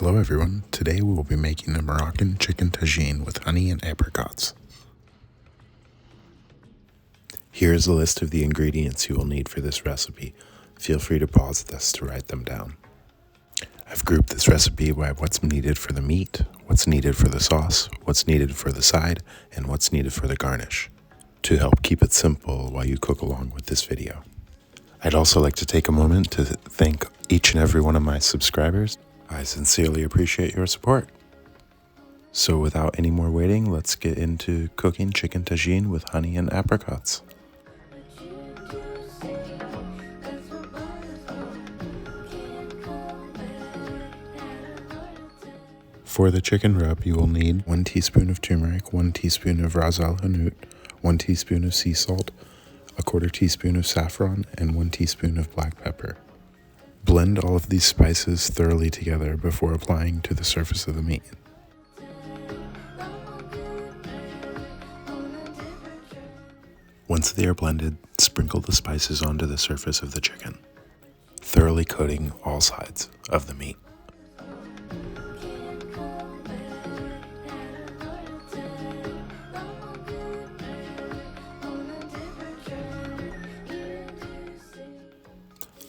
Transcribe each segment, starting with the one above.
Hello everyone, today we will be making a Moroccan chicken tagine with honey and apricots. Here is a list of the ingredients you will need for this recipe. Feel free to pause this to write them down. I've grouped this recipe by what's needed for the meat, what's needed for the sauce, what's needed for the side, and what's needed for the garnish, to help keep it simple while you cook along with this video. I'd also like to take a moment to thank each and every one of my subscribers. I sincerely appreciate your support. So without any more waiting, let's get into cooking chicken tagine with honey and apricots. For the chicken rub, you will need 1 teaspoon of turmeric, 1 teaspoon of Ras el Hanout, 1 teaspoon of sea salt, a 1/4 teaspoon of saffron, and 1 teaspoon of black pepper. Blend all of these spices thoroughly together before applying to the surface of the meat. Once they are blended, sprinkle the spices onto the surface of the chicken, thoroughly coating all sides of the meat.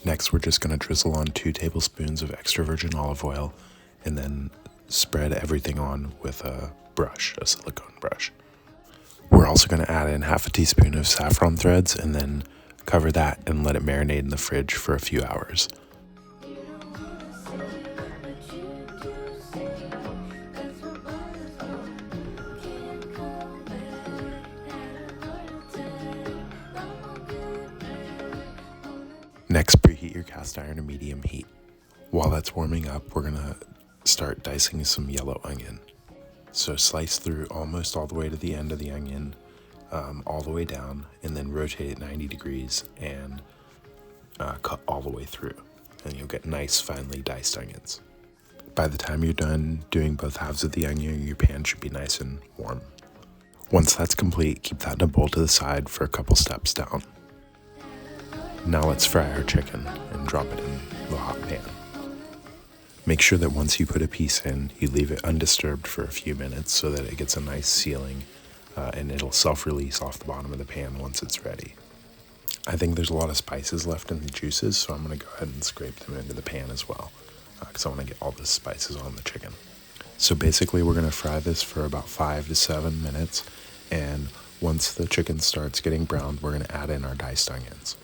Next, we're just going to drizzle on 2 tablespoons of extra virgin olive oil and then spread everything on with a brush, a silicone brush. We're also going to add in 1/2 teaspoon of saffron threads and then cover that and let it marinate in the fridge for a few hours. Next, preheat your cast iron to medium heat. While that's warming up, we're gonna start dicing some yellow onion. So slice through almost all the way to the end of the onion, all the way down, and then rotate it 90 degrees and cut all the way through. And you'll get nice, finely diced onions. By the time you're done doing both halves of the onion, your pan should be nice and warm. Once that's complete, keep that in a bowl to the side for a couple steps down. Now let's fry our chicken and drop it in the hot pan. Make sure that once you put a piece in, you leave it undisturbed for a few minutes so that it gets a nice sealing and it'll self-release off the bottom of the pan once it's ready. I think there's a lot of spices left in the juices, so I'm going to go ahead and scrape them into the pan as well because I want to get all the spices on the chicken. So basically we're going to fry this for about 5 to 7 minutes, and once the chicken starts getting browned, we're going to add in our diced onions.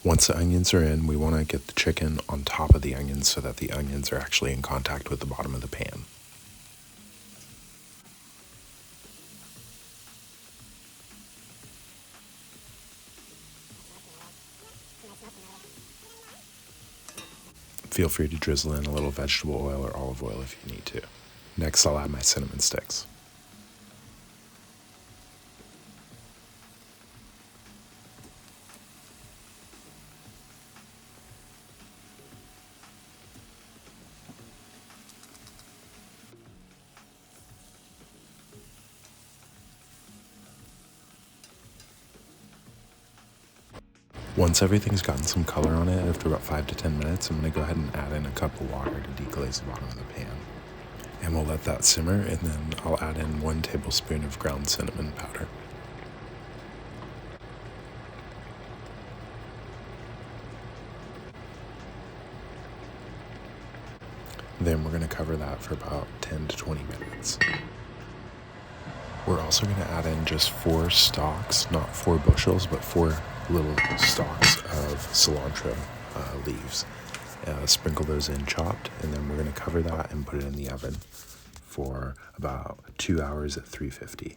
Once the onions are in, we want to get the chicken on top of the onions so that the onions are actually in contact with the bottom of the pan. Feel free to drizzle in a little vegetable oil or olive oil if you need to. Next, I'll add my cinnamon sticks. Once everything's gotten some color on it, after about 5 to 10 minutes, I'm going to go ahead and add in a cup of water to deglaze the bottom of the pan. And we'll let that simmer, and then I'll add in 1 tablespoon of ground cinnamon powder. Then we're going to cover that for about 10 to 20 minutes. We're also going to add in just 4 stalks, not 4 bushels, but 4 little stalks of cilantro leaves. Sprinkle those in chopped, and then we're going to cover that and put it in the oven for about 2 hours at 350.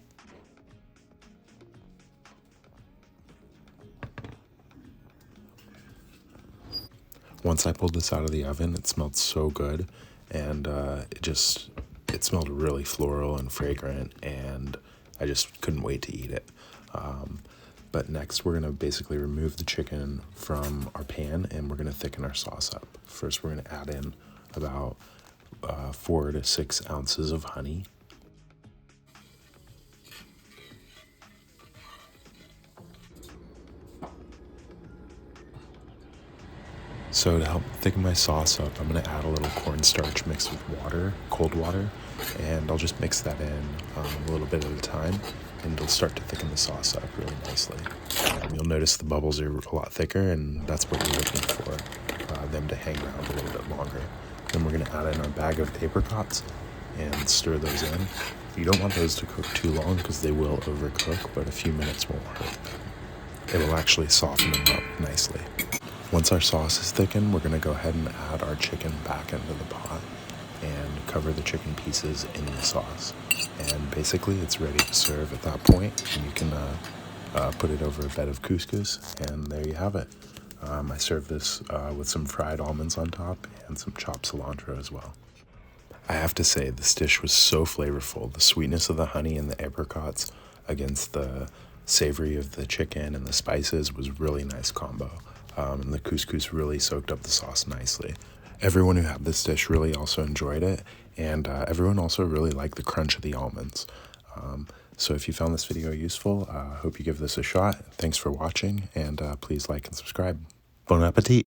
Once I pulled this out of the oven, it smelled so good, and it smelled really floral and fragrant, and I just couldn't wait to eat it. But next, we're going to basically remove the chicken from our pan, and we're going to thicken our sauce up. First, we're going to add in about 4 to 6 ounces of honey. So to help thicken my sauce up, I'm gonna add a little cornstarch mixed with water, cold water, and I'll just mix that in a little bit at a time, and it'll start to thicken the sauce up really nicely. You'll notice the bubbles are a lot thicker, and that's what you're looking for, them to hang around a little bit longer. Then we're gonna add in our bag of apricots and stir those in. You don't want those to cook too long because they will overcook, but a few minutes won't hurt. It will actually soften them up nicely. Once our sauce is thickened, we're gonna go ahead and add our chicken back into the pot and cover the chicken pieces in the sauce. And basically it's ready to serve at that point. And you can put it over a bed of couscous, and there you have it. I serve this with some fried almonds on top and some chopped cilantro as well. I have to say, this dish was so flavorful. The sweetness of the honey and the apricots against the savory of the chicken and the spices was really nice combo. And the couscous really soaked up the sauce nicely. Everyone who had this dish really also enjoyed it, and everyone also really liked the crunch of the almonds. So if you found this video useful, I hope you give this a shot. Thanks for watching, and please like and subscribe. Bon appetit!